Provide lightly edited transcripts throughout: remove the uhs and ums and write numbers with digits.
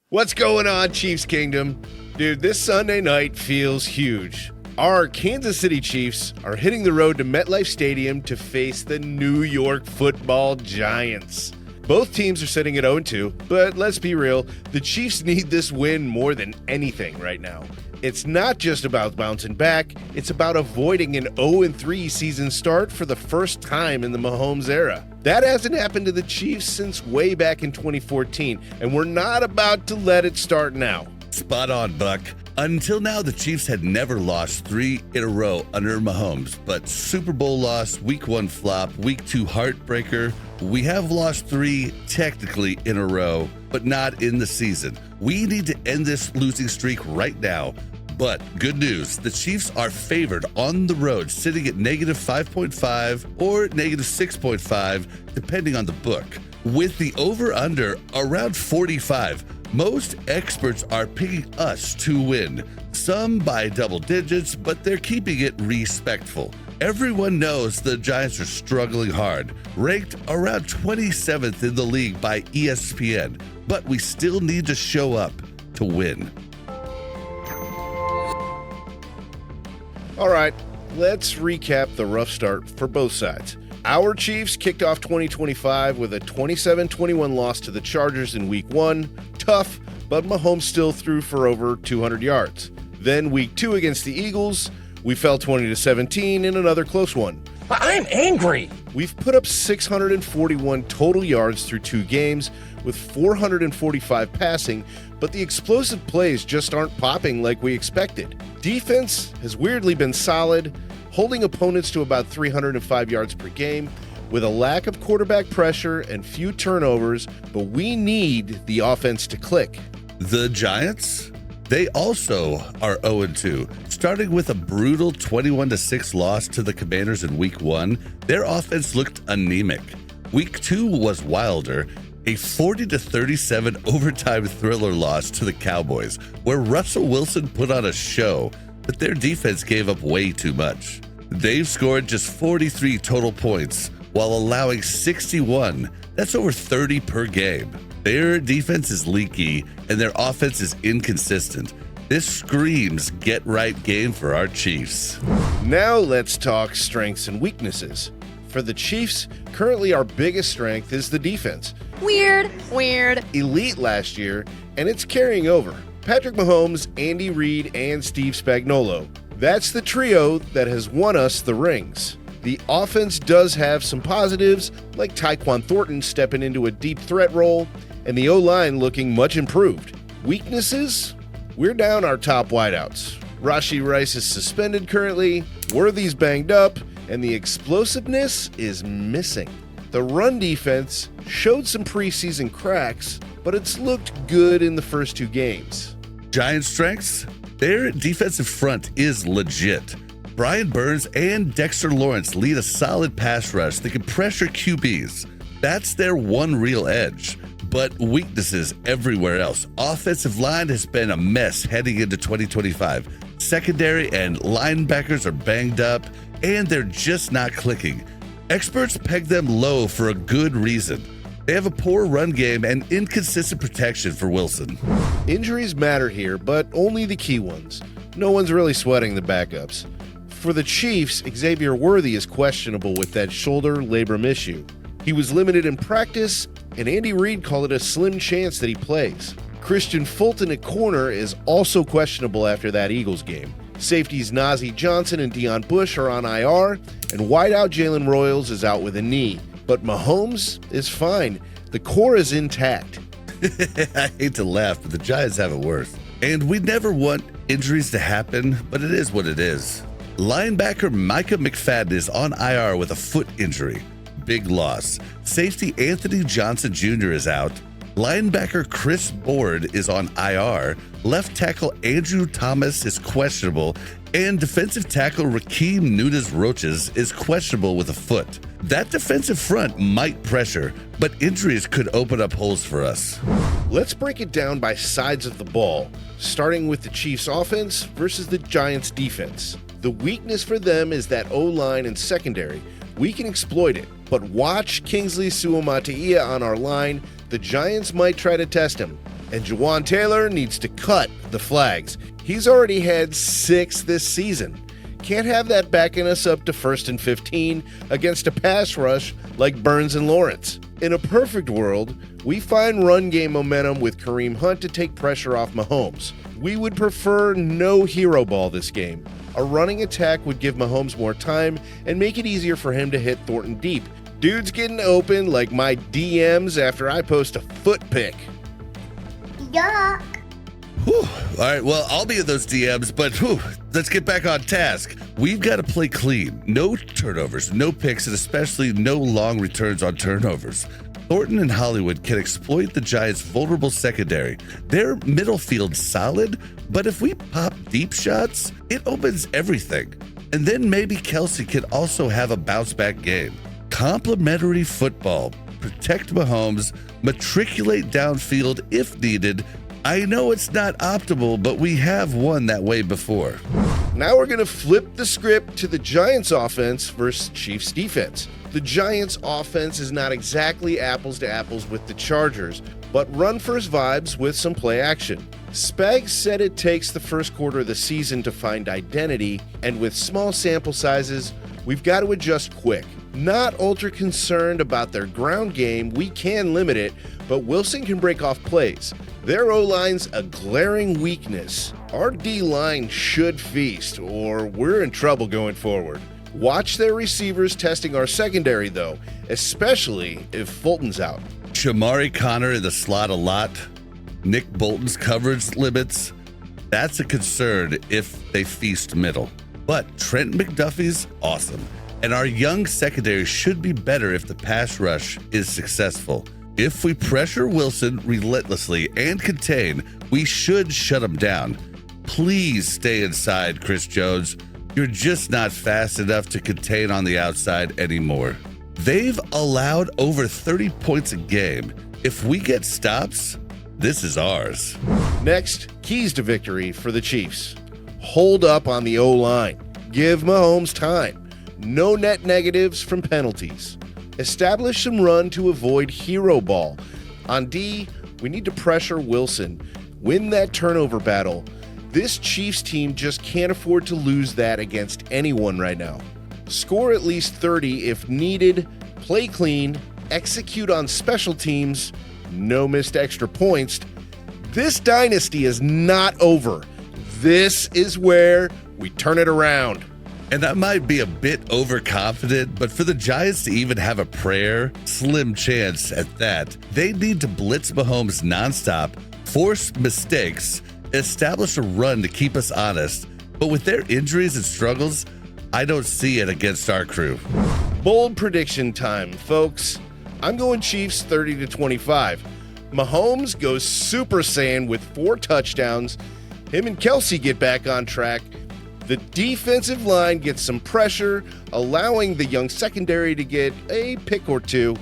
What's going on, Chiefs Kingdom? Dude, this Sunday night feels huge. Our Kansas City Chiefs are hitting the road to MetLife Stadium to face the New York Football Giants. Both teams are sitting at 0-2, but let's be real, the Chiefs need this win more than anything right now. It's not just about bouncing back, it's about avoiding an 0-3 season start for the first time in the Mahomes era. That hasn't happened to the Chiefs since way back in 2014, and we're not about to let it start now. Spot on, Buck. Until now, the Chiefs had never lost 3 in a row under Mahomes, but Super Bowl loss, Week 1 flop, Week 2 heartbreaker. We have lost 3 technically in a row, but not in the season. We need to end this losing streak right now. But good news, the Chiefs are favored on the road, sitting at -5.5 or -6.5, depending on the book. With the over-under around 45, most experts are picking us to win. Some by double digits, but they're keeping it respectful. Everyone knows the Giants are struggling hard, ranked around 27th in the league by ESPN, but we still need to show up to win. All right, let's recap the rough start for both sides. Our Chiefs kicked off 2025 with a 27-21 loss to the Chargers in Week 1. Tough, but Mahomes still threw for over 200 yards. Then Week 2 against the Eagles, we fell 20-17 in another close one. I'm angry. We've put up 641 total yards through 2 games with 445 passing, but the explosive plays just aren't popping like we expected. Defense has weirdly been solid, holding opponents to about 305 yards per game with a lack of quarterback pressure and few turnovers, but we need the offense to click. The Giants? They also are 0-2. Starting with a brutal 21-6 loss to the Commanders in Week 1, their offense looked anemic. Week 2 was wilder, a 40-37 overtime thriller loss to the Cowboys, where Russell Wilson put on a show, but their defense gave up way too much. They've scored just 43 total points, while allowing 61. That's over 30 per game. Their defense is leaky, and their offense is inconsistent. This screams get-right game for our Chiefs. Now let's talk strengths and weaknesses. For the Chiefs, currently our biggest strength is the defense. Weird. Elite last year, and it's carrying over. Patrick Mahomes, Andy Reid, and Steve Spagnuolo. That's the trio that has won us the rings. The offense does have some positives, like Tyquan Thornton stepping into a deep threat role, and the O-line looking much improved. Weaknesses? We're down our top wideouts. Rashee Rice is suspended currently, Worthy's banged up, and the explosiveness is missing. The run defense showed some preseason cracks, but it's looked good in the first 2 games. Giants' strengths? Their defensive front is legit. Brian Burns and Dexter Lawrence lead a solid pass rush that can pressure QBs. That's their one real edge. But weaknesses everywhere else. Offensive line has been a mess heading into 2025. Secondary and linebackers are banged up, and they're just not clicking. Experts peg them low for a good reason. They have a poor run game and inconsistent protection for Wilson. Injuries matter here, but only the key ones. No one's really sweating the backups. For the Chiefs, Xavier Worthy is questionable with that shoulder labrum issue. He was limited in practice, and Andy Reid called it a slim chance that he plays. Christian Fulton at corner is also questionable after that Eagles game. Safeties Najee Johnson and Deion Bush are on IR, and wideout Jalen Royals is out with a knee. But Mahomes is fine. The core is intact. I hate to laugh, but the Giants have it worse. And we never want injuries to happen, but it is what it is. Linebacker Micah McFadden is on IR with a foot injury. Big loss. Safety Anthony Johnson Jr. is out. Linebacker Chris Board is on IR. Left tackle Andrew Thomas is questionable. And defensive tackle Rakeem Nunez-Roches is questionable with a foot. That defensive front might pressure, but injuries could open up holes for us. Let's break it down by sides of the ball, starting with the Chiefs' offense versus the Giants' defense. The weakness for them is that O-line and secondary. We can exploit it, but watch Kingsley Suamataia on our line. The Giants might try to test him. And Jawan Taylor needs to cut the flags. He's already had 6 this season. Can't have that backing us up to 1st and 15 against a pass rush like Burns and Lawrence. In a perfect world, we find run game momentum with Kareem Hunt to take pressure off Mahomes. We would prefer no hero ball this game. A running attack would give Mahomes more time and make it easier for him to hit Thornton deep. Dude's getting open like my DMs after I post a foot pic. Yuck. Whew. All right, well, I'll be in those DMs, but let's get back on task. We've got to play clean. No turnovers, no picks, and especially no long returns on turnovers. Thornton and Hollywood can exploit the Giants' vulnerable secondary. Their middle field's solid, but if we pop deep shots, it opens everything. And then maybe Kelsey can also have a bounce-back game. Complementary football. Protect Mahomes, matriculate downfield if needed. I know it's not optimal, but we have won that way before. Now we're going to flip the script to the Giants offense versus Chiefs defense. The Giants offense is not exactly apples to apples with the Chargers, but run first vibes with some play action. Spags said it takes the first quarter of the season to find identity, and with small sample sizes, we've got to adjust quick. Not ultra concerned about their ground game, we can limit it, but Wilson can break off plays. Their O-line's a glaring weakness. Our D-line should feast, or we're in trouble going forward. Watch their receivers testing our secondary, though, especially if Fulton's out. Shamari Connor in the slot a lot. Nick Bolton's coverage limits. That's a concern if they feast middle. But Trent McDuffie's awesome. And our young secondary should be better if the pass rush is successful. If we pressure Wilson relentlessly and contain, we should shut him down. Please stay inside, Chris Jones. You're just not fast enough to contain on the outside anymore. They've allowed over 30 points a game. If we get stops, this is ours. Next, keys to victory for the Chiefs. Hold up on the O-line. Give Mahomes time. No net negatives from penalties. Establish some run to avoid hero ball. On D, we need to pressure Wilson. Win that turnover battle. This Chiefs team just can't afford to lose that against anyone right now. Score at least 30 if needed. Play clean. Execute on special teams. No missed extra points. This dynasty is not over. This is where we turn it around. And that might be a bit overconfident, but for the Giants to even have a prayer, slim chance at that, they need to blitz Mahomes nonstop, force mistakes, establish a run to keep us honest. But with their injuries and struggles, I don't see it against our crew. Bold prediction time, folks. I'm going Chiefs 30-25. Mahomes goes Super Saiyan with 4 touchdowns. Him and Kelsey get back on track. The defensive line gets some pressure, allowing the young secondary to get a pick or two,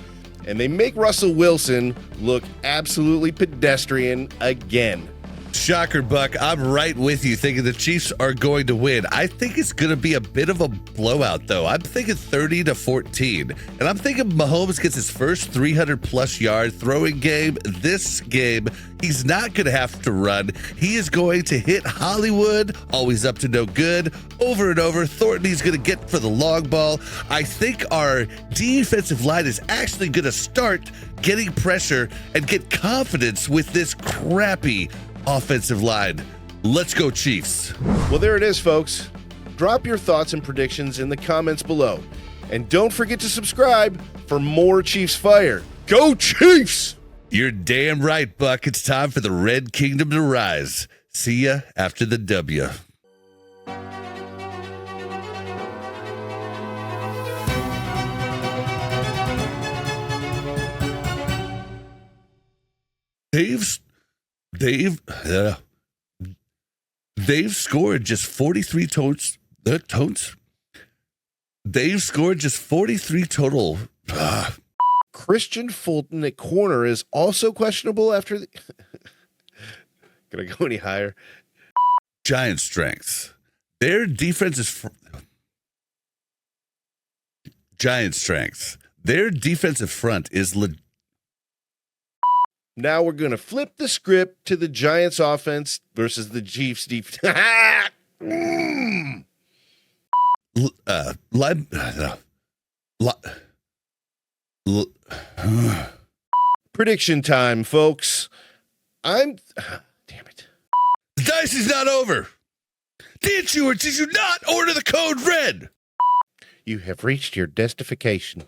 and they make Russell Wilson look absolutely pedestrian again. Shocker, Buck. I'm right with you, thinking the Chiefs are going to win. I think it's going to be a bit of a blowout, though. I'm thinking 30-14. And I'm thinking Mahomes gets his first 300-plus yard throwing game this game. He's not going to have to run. He is going to hit Hollywood, always up to no good, over and over. Thornton, he's going to get for the long ball. I think our defensive line is actually going to start getting pressure and get confidence with this crappy offensive line. Let's go, Chiefs. Well, there it is, folks. Drop your thoughts and predictions in the comments below. And don't forget to subscribe for more Chiefs Fire. Go Chiefs! You're damn right, Buck. It's time for the Red Kingdom to rise. See ya after the W. They've scored just 43 They've scored just 43 total. Christian Fulton at corner is also questionable after the... Can I go any higher? Giant strengths. Their defense is... Giant strengths. Their defensive front is Now we're going to flip the script to the Giants offense versus the Chiefs defense. Prediction time, folks. Damn it. The dice is not over. Did you or did you not order the code red? You have reached your destination.